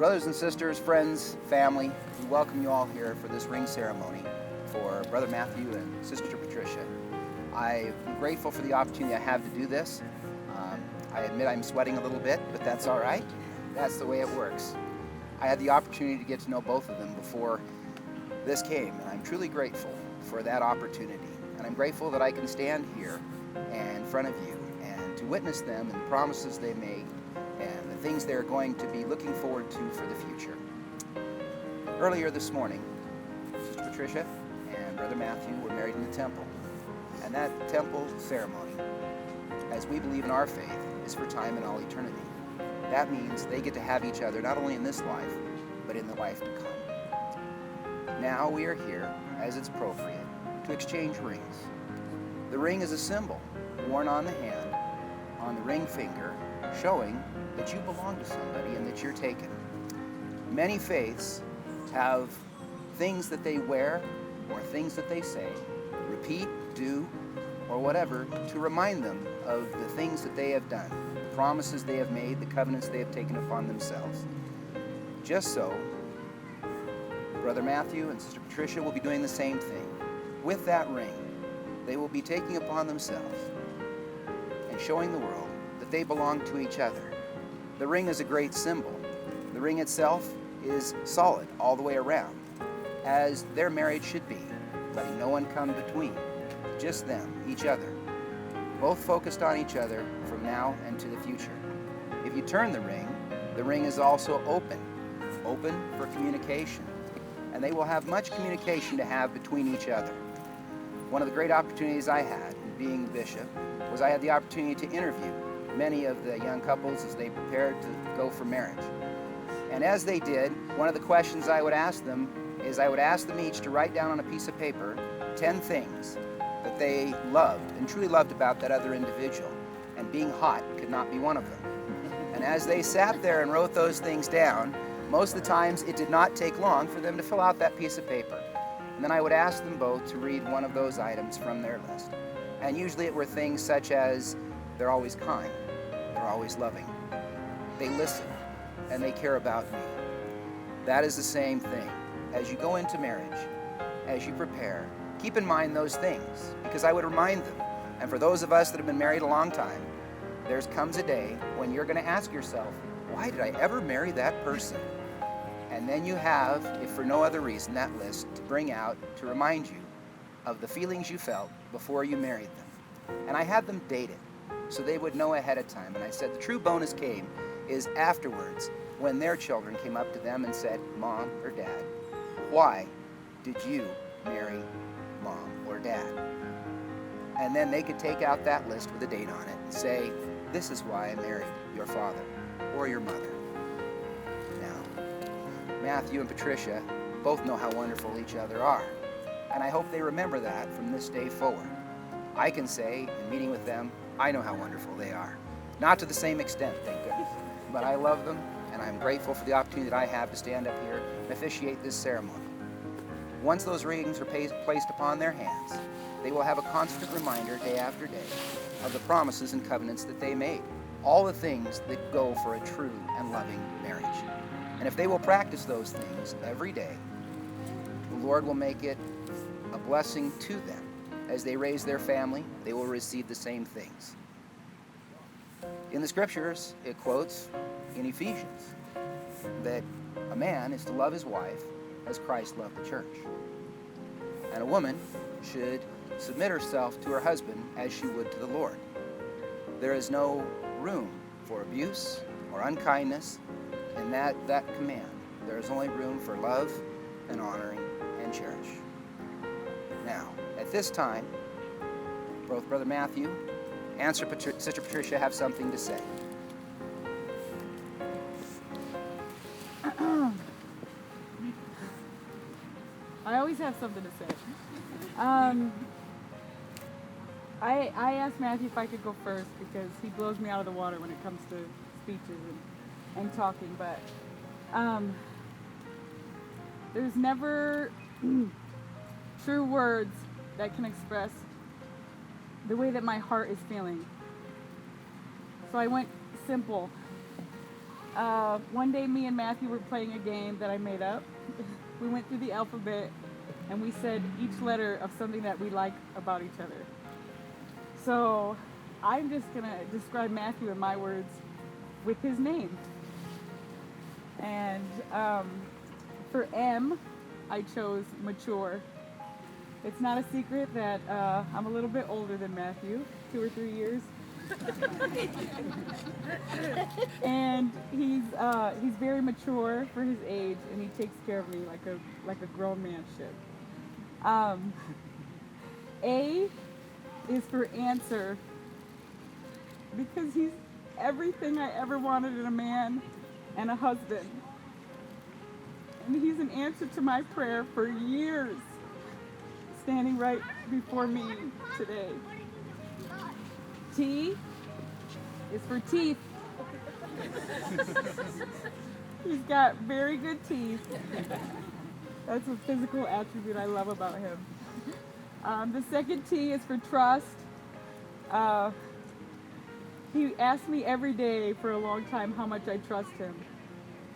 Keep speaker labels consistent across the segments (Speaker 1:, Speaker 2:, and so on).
Speaker 1: Brothers and sisters, friends, family, we welcome you all here for this ring ceremony for Brother Matthew and Sister Tricia. I'm grateful for the opportunity I have to do this. I admit I'm sweating a little bit, but that's all right. That's the way it works. I had the opportunity to get to know both of them before this came, and I'm truly grateful for that opportunity. And I'm grateful that I can stand here in front of you and to witness them and the promises they made and the things they're going to be looking forward to for the future. Earlier this morning, Sister Tricia and Brother Matthew were married in the temple. And that temple ceremony, as we believe in our faith, is for time and all eternity. That means they get to have each other not only in this life, but in the life to come. Now we are here, as it's appropriate, to exchange rings. The ring is a symbol worn on the hand, on the ring finger, showing that you belong to somebody and that you're taken. Many faiths have things that they wear or things that they say, repeat, do, or whatever, to remind them of the things that they have done, the promises they have made, the covenants they have taken upon themselves. Just so, Brother Matthew and Sister Tricia will be doing the same thing. With that ring, they will be taking upon themselves and showing the world that they belong to each other. The ring is a great symbol. The ring itself is solid all the way around, as their marriage should be, letting no one come between. Just them, each other, both focused on each other from now and to the future. If you turn the ring is also open for communication, and they will have much communication to have between each other. One of the great opportunities I had in being the bishop was I had the opportunity to interview many of the young couples as they prepared to go for marriage. And as they did, one of the questions I would ask them is I would ask them each to write down on a piece of paper 10 things that they loved and truly loved about that other individual. And being hot could not be one of them. And as they sat there and wrote those things down, most of the times it did not take long for them to fill out that piece of paper. And then I would ask them both to read one of those items from their list. And usually it were things such as they're always kind, they're always loving, they listen, and they care about me. That is the same thing. As you go into marriage, as you prepare, keep in mind those things, because I would remind them. And for those of us that have been married a long time, there comes a day when you're going to ask yourself, why did I ever marry that person? And then you have, if for no other reason, that list to bring out to remind you of the feelings you felt before you married them. And I had them dated so they would know ahead of time. And I said the true bonus came is afterwards, when their children came up to them and said, Mom or Dad, why did you marry Mom or Dad? And then they could take out that list with a date on it and say, this is why I married your father or your mother. Now, Matthew and Patricia both know how wonderful each other are, and I hope they remember that from this day forward. I can say, in meeting with them, I know how wonderful they are. Not to the same extent, thank goodness, but I love them, and I'm grateful for the opportunity that I have to stand up here and officiate this ceremony. Once those rings are placed upon their hands, they will have a constant reminder day after day of the promises and covenants that they made, all the things that go for a true and loving marriage. And if they will practice those things every day, the Lord will make it a blessing to them. As they raise their family, they will receive the same things. In the scriptures, it quotes in Ephesians that a man is to love his wife as Christ loved the church. And a woman should submit herself to her husband as she would to the Lord. There is no room for abuse or unkindness in that command. There is only room for love and honoring and cherish. Now, at this time, both Brother Matthew and Sister Tricia have something to say.
Speaker 2: I always have something to say. I asked Matthew if I could go first because he blows me out of the water when it comes to speeches and talking, but there's never true words that can express the way that my heart is feeling. So I went simple. One day, me and Matthew were playing a game that I made up. We went through the alphabet and we said each letter of something that we like about each other. So I'm just going to describe Matthew in my words with his name. And for M, I chose mature. It's not a secret that I'm a little bit older than Matthew, 2 or 3 years. And he's very mature for his age, and he takes care of me like a grown man should. A is for answer, because he's everything I ever wanted in a man and a husband. And he's an answer to my prayer for years, standing right before me today. T is for teeth. He's got very good teeth. That's a physical attribute I love about him. The second T is for trust. He asks me every day for a long time how much I trust him.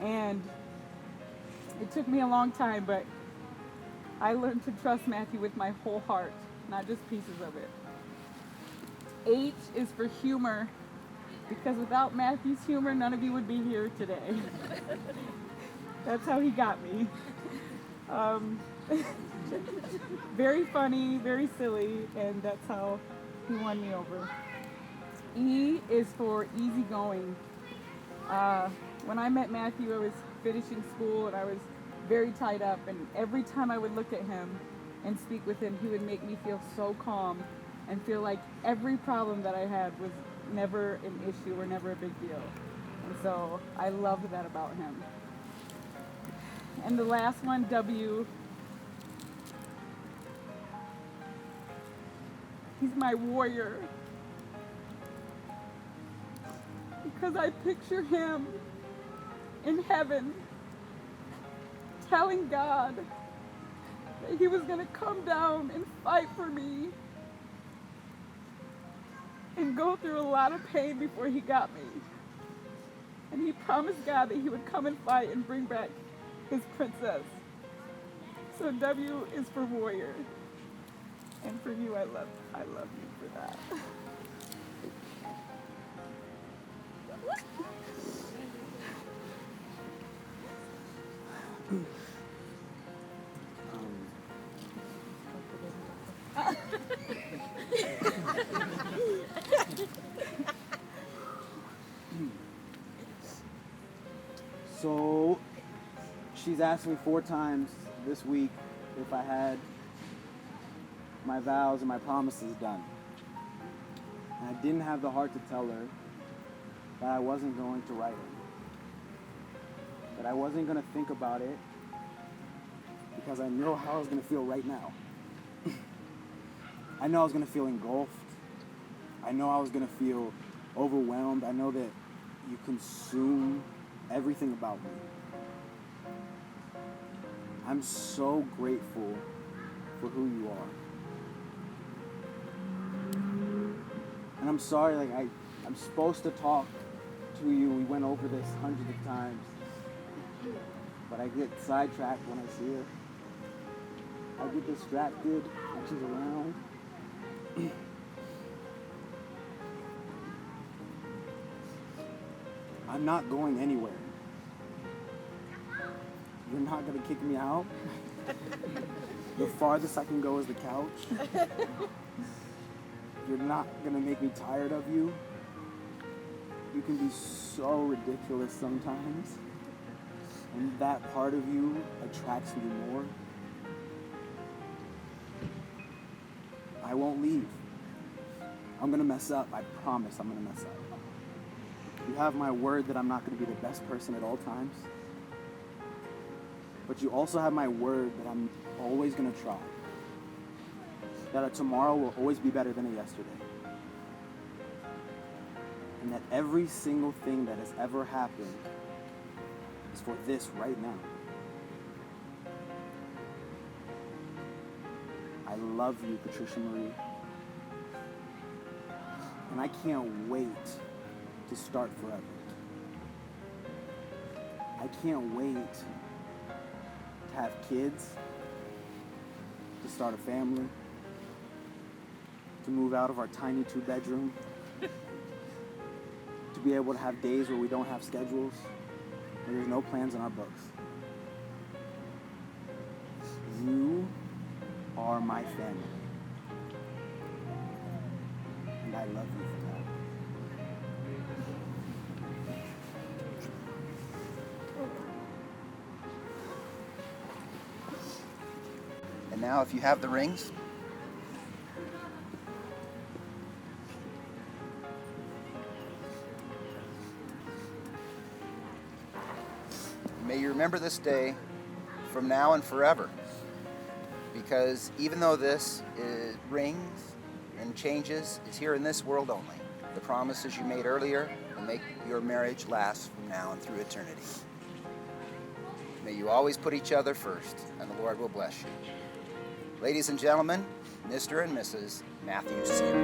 Speaker 2: And it took me a long time, but I learned to trust Matthew with my whole heart, not just pieces of it. H is for humor, because without Matthew's humor, none of you would be here today. That's how he got me. Very funny, very silly, and that's how he won me over. E is for easygoing. When I met Matthew, I was finishing school and I was very tied up, and every time I would look at him and speak with him, he would make me feel so calm and feel like every problem that I had was never an issue or never a big deal. And so I loved that about him. And the last one, W, he's my warrior. Because I picture him in heaven telling God that he was going to come down and fight for me and go through a lot of pain before he got me. And he promised God that he would come and fight and bring back his princess. So W is for warrior. And for you, I love you for that.
Speaker 3: So she's asked me 4 times this week if I had my vows and my promises done. And I didn't have the heart to tell her that I wasn't going to write them. That I wasn't going to think about it because I know how I was going to feel right now. I know I was going to feel engulfed. I know I was going to feel overwhelmed. I know that you consume everything about me. I'm so grateful for who you are. And I'm sorry, I'm supposed to talk to you. We went over this hundreds of times. But I get sidetracked when I see her. I get distracted when she's around. I'm not going anywhere. You're not gonna kick me out. The farthest I can go is the couch. You're not gonna make me tired of you. You can be so ridiculous sometimes. And that part of you attracts me more. I won't leave. I'm gonna mess up. I promise I'm gonna mess up. You have my word that I'm not gonna be the best person at all times. But you also have my word that I'm always gonna try. That a tomorrow will always be better than a yesterday. And that every single thing that has ever happened is for this right now. I love you, Patricia Marie. And I can't wait to start forever. can't wait to have kids, to start a family, to move out of our tiny 2-bedroom, to be able to have days where we don't have schedules, where there's no plans in our books. You are my family. And I love you for that.
Speaker 1: And now, if you have the rings, may you remember this day from now and forever. Because even though this rings and changes, is here in this world only. The promises you made earlier will make your marriage last from now and through eternity. May you always put each other first, and the Lord will bless you. Ladies and gentlemen, Mr. and Mrs. Matthew Sear.